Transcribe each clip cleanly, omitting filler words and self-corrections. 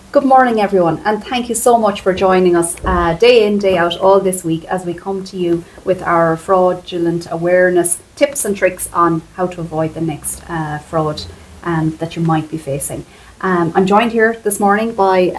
Good morning, everyone, and thank you so much for joining us day in, day out, all this week as we come to you with our fraudulent awareness tips and tricks on how to avoid the next fraud that you might be facing. I'm joined here this morning by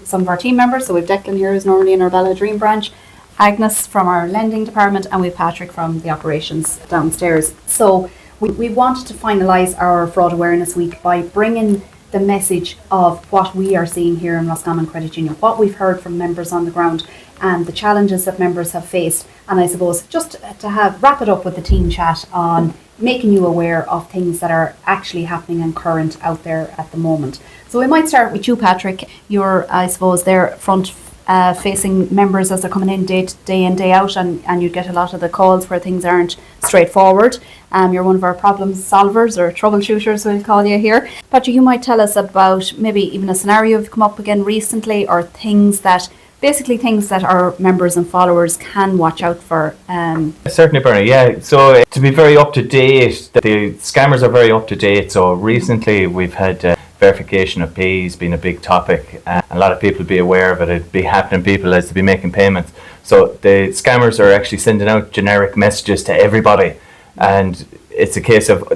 some of our team members. So we've Declan here, who's normally in our Balladream branch, Agnes from our lending department, and we've Patrick from the operations downstairs. So we wanted to finalise our Fraud Awareness Week by bringing the message of what we are seeing here in Roscommon Credit Union, what we've heard from members on the ground and the challenges that members have faced, and I suppose just to wrap it up with the team chat on making you aware of things that are actually happening and current out there at the moment. So we might start with you, Patrick. You're, I suppose, there front facing members as they're coming in day in, day out, and you get a lot of the calls where things aren't straightforward. You're one of our problem solvers or troubleshooters, we'll call you here. Patrick, you might tell us about maybe even a scenario you've come up again recently, or things that our members and followers can watch out for. Certainly, Bernie, yeah. So to be very up to date, the scammers are very up to date. So recently we've had verification of pays being a big topic. A lot of people be aware of it. It'd be happening to people as to be making payments. So the scammers are actually sending out generic messages to everybody. And it's a case of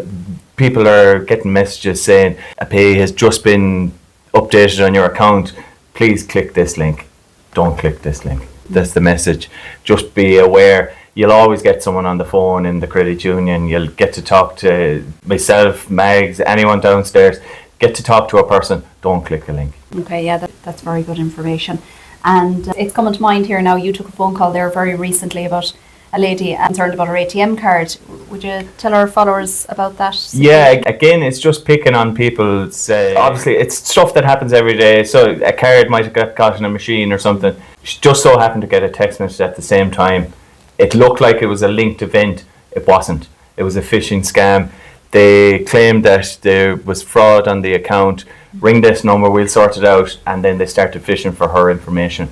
people are getting messages saying a pay has just been updated on your account. Please click this link. Don't click this link. That's the message. Just be aware. You'll always get someone on the phone in the credit union. You'll get to talk to myself, Mags, anyone downstairs. Get to talk to a person. Don't click a link. Okay, yeah, that's very good information. And it's coming to mind here now. You took a phone call there very recently about a lady concerned about her ATM card. Would you tell our followers about that situation? Yeah, again, it's just picking on people's... obviously, it's stuff that happens every day. So a card might have got caught in a machine or something. She just so happened to get a text message at the same time. It looked like it was a linked event. It wasn't. It was a phishing scam. They claimed that there was fraud on the account. Ring this number, we'll sort it out. And then they started phishing for her information.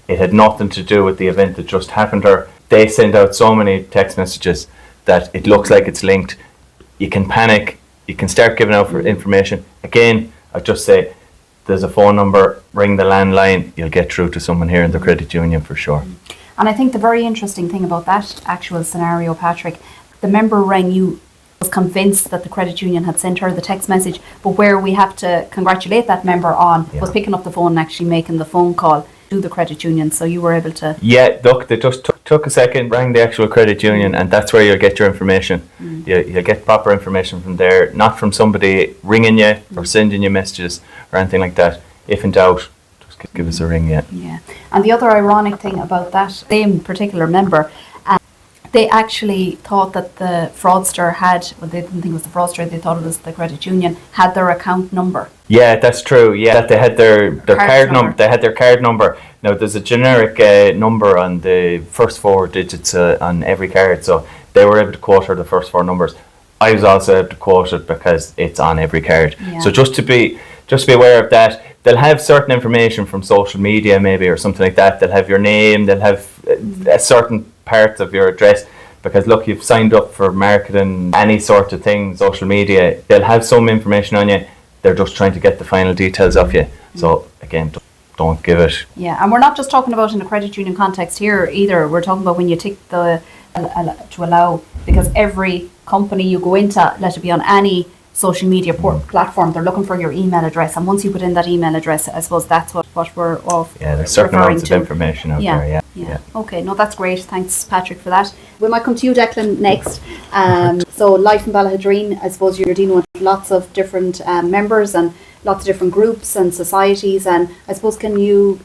It had nothing to do with the event that just happened to her. They send out so many text messages that it looks like it's linked. You can panic. You can start giving out for information. Again, I'd just say there's a phone number, ring the landline. You'll get through to someone here in the credit union for sure. And I think the very interesting thing about that actual scenario, Patrick, the member rang you, was convinced that the credit union had sent her the text message, but where we have to congratulate that member on was picking up the phone and actually making the phone call to the credit union. So you were able to... Yeah, look, they just took a second, rang the actual credit union, and that's where you'll get your information. You'll get proper information from there, not from somebody ringing you or sending you messages or anything like that. If in doubt, just give us a ring, Yeah. And the other ironic thing about that same particular member, they actually thought that the fraudster had, well, they didn't think it was the fraudster, they thought it was the credit union, had their account number. Yeah, that's true. Yeah, that they had their card number. They had their card number. Now, there's a generic number on the first four digits on every card, so they were able to quote her the first four numbers. I was also able to quote it because it's on every card. Yeah. So just to be aware of that. They'll have certain information from social media maybe or something like that. They'll have your name, they'll have a certain parts of your address, because look, you've signed up for marketing, any sort of thing, social media. They'll have some information on you. They're just trying to get the final details of you. So again, don't give it. Yeah, and we're not just talking about in the credit union context here either. We're talking about when you tick the to allow, because every company you go into, let it be on any social media platform, they're looking for your email address, and once you put in that email address, I suppose that's what we're off. Yeah, there's certain amounts of information out there. Yeah. Okay, no, that's great. Thanks, Patrick, for that. We might come to you, Declan, next. So, Life in Balladream, I suppose you're dealing with lots of different members and lots of different groups and societies, and I suppose can you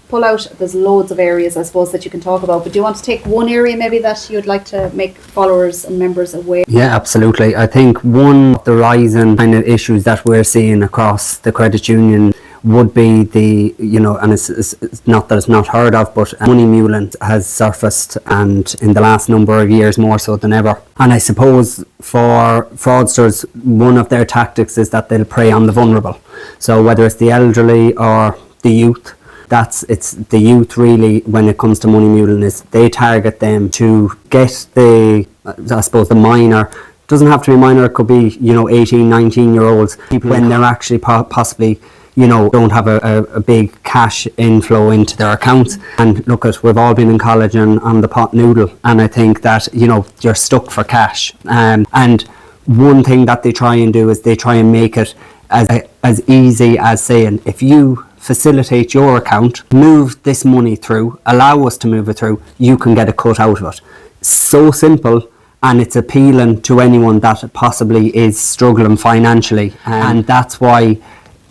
pull out, there's loads of areas I suppose that you can talk about, but do you want to take one area maybe that you'd like to make followers and members aware? Yeah, absolutely. I think one of the rising kind of issues that we're seeing across the credit union would be the, and it's not that it's not heard of, but money muling has surfaced, and in the last number of years more so than ever. And I suppose for fraudsters, one of their tactics is that they'll prey on the vulnerable. So whether it's the elderly or the youth, it's the youth really when it comes to money muling, is they target them to get the minor. Doesn't have to be minor, it could be 18, 19 year olds, people when they're actually possibly don't have a big cash inflow into their accounts. And look, we've all been in college and on the pot noodle, and I think that you're stuck for cash. And one thing that they try and do is they try and make it as easy as saying, if you facilitate your account, move this money through, allow us to move it through, you can get a cut out of it. So simple, and it's appealing to anyone that possibly is struggling financially, and that's why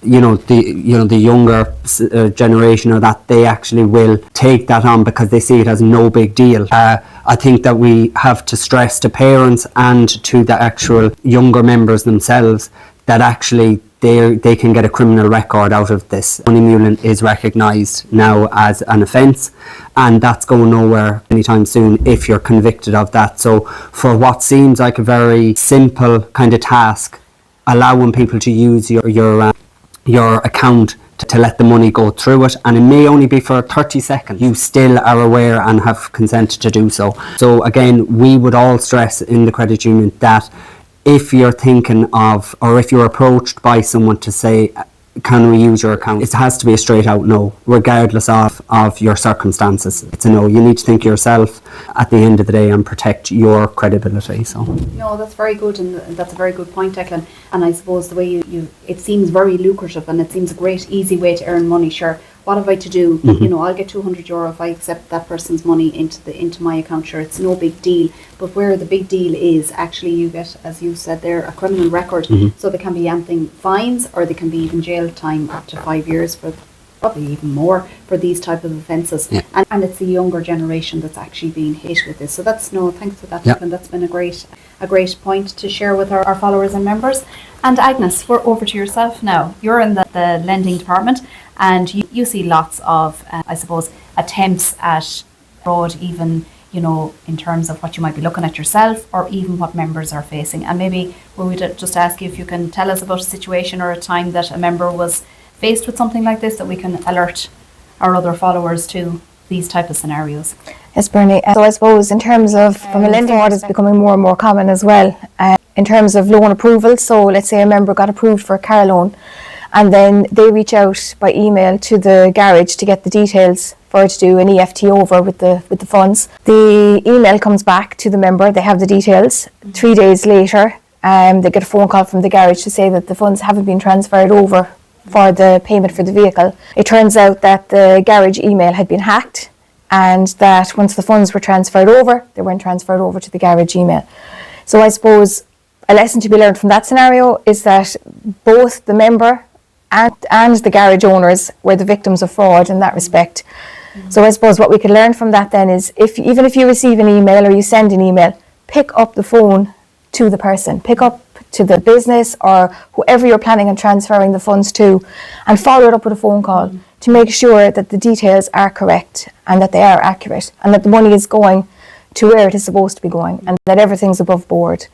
the younger generation, or that they actually will take that on because they see it as no big deal. I think that we have to stress to parents and to the actual younger members themselves that actually they can get a criminal record out of this. Money muling is recognised now as an offence, and that's going nowhere anytime soon if you're convicted of that. So for what seems like a very simple kind of task, allowing people to use your account to let the money go through it, and it may only be for 30 seconds, you still are aware and have consented to do so. So again, we would all stress in the credit union that if you're thinking of, or if you're approached by someone to say, can we use your account, it has to be a straight out no, regardless of your circumstances. It's a no. You need to think yourself at the end of the day and protect your credibility. So no, that's very good, and that's a very good point, Declan. And I suppose the way you it seems very lucrative, and it seems a great easy way to earn money. Sure, what have I to do? I'll get €200 if I accept that person's money into my account. Sure, it's no big deal. But where the big deal is, actually, you get, as you said there, a criminal record. So there can be anything, fines, or there can be even jail time up to 5 years, for probably even more, for these type of offences. Yeah. And it's the younger generation that's actually being hit with this. So thanks for that, Declan. That's been a great point to share with our followers and members. And Agnes, we're over to yourself now. You're in the lending department, and you see lots of, I suppose, attempts at fraud, even, in terms of what you might be looking at yourself, or even what members are facing. And maybe we would just ask you if you can tell us about a situation or a time that a member was faced with something like this, that we can alert our other followers to these type of scenarios. Yes, Bernie. So I suppose in terms of, from a lending audit, it's becoming more and more common as well. In terms of loan approval, so let's say a member got approved for a car loan, and then they reach out by email to the garage to get the details for to do an EFT over with the funds. The email comes back to the member, they have the details. 3 days later, they get a phone call from the garage to say that the funds haven't been transferred over for the payment for the vehicle. It turns out that the garage email had been hacked, and that once the funds were transferred over, they weren't transferred over to the garage email. So I suppose a lesson to be learned from that scenario is that both the member and the garage owners were the victims of fraud in that respect. So I suppose what we can learn from that then is, even if you receive an email or you send an email, pick up the phone to the person, pick up to the business or whoever you're planning on transferring the funds to, and follow it up with a phone call to make sure that the details are correct and that they are accurate, and that the money is going to where it is supposed to be going, and that everything's above board.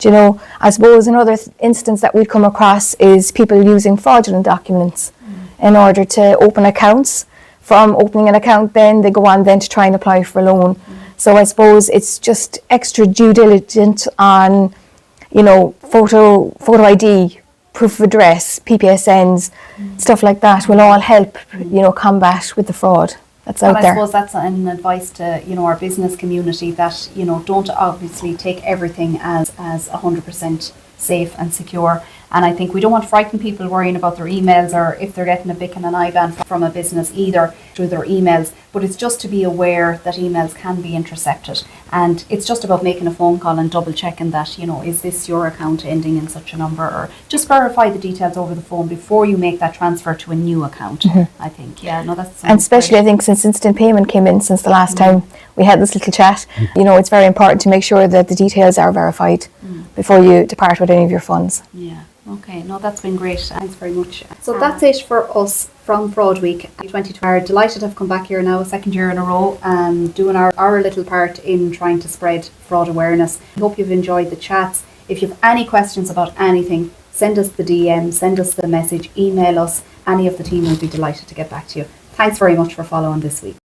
I suppose another instance that we'd come across is people using fraudulent documents in order to open accounts. From opening an account, then they go on then to try and apply for a loan. So I suppose it's just extra due diligence on, photo ID, proof of address, PPSNs, stuff like that will all help, combat with the fraud that's out there. I suppose that's an advice to, our business community, that, don't obviously take everything as 100% safe and secure. And I think we don't want to frighten people worrying about their emails, or if they're getting a BIC and an IBAN from a business either through their emails. But it's just to be aware that emails can be intercepted. And it's just about making a phone call and double checking that, is this your account ending in such a number? Or just verify the details over the phone before you make that transfer to a new account, I think. Yeah, no, that's... And especially, great. I think, since instant payment came in since the last time we had this little chat, it's very important to make sure that the details are verified before you depart with any of your funds. Yeah. Okay, no, that's been great. Thanks very much. So that's it for us from Fraud Week 2020. We're delighted to have come back here now, a second year in a row, doing our little part in trying to spread fraud awareness. I hope you've enjoyed the chats. If you have any questions about anything, send us the DM, send us the message, email us. Any of the team will be delighted to get back to you. Thanks very much for following this week.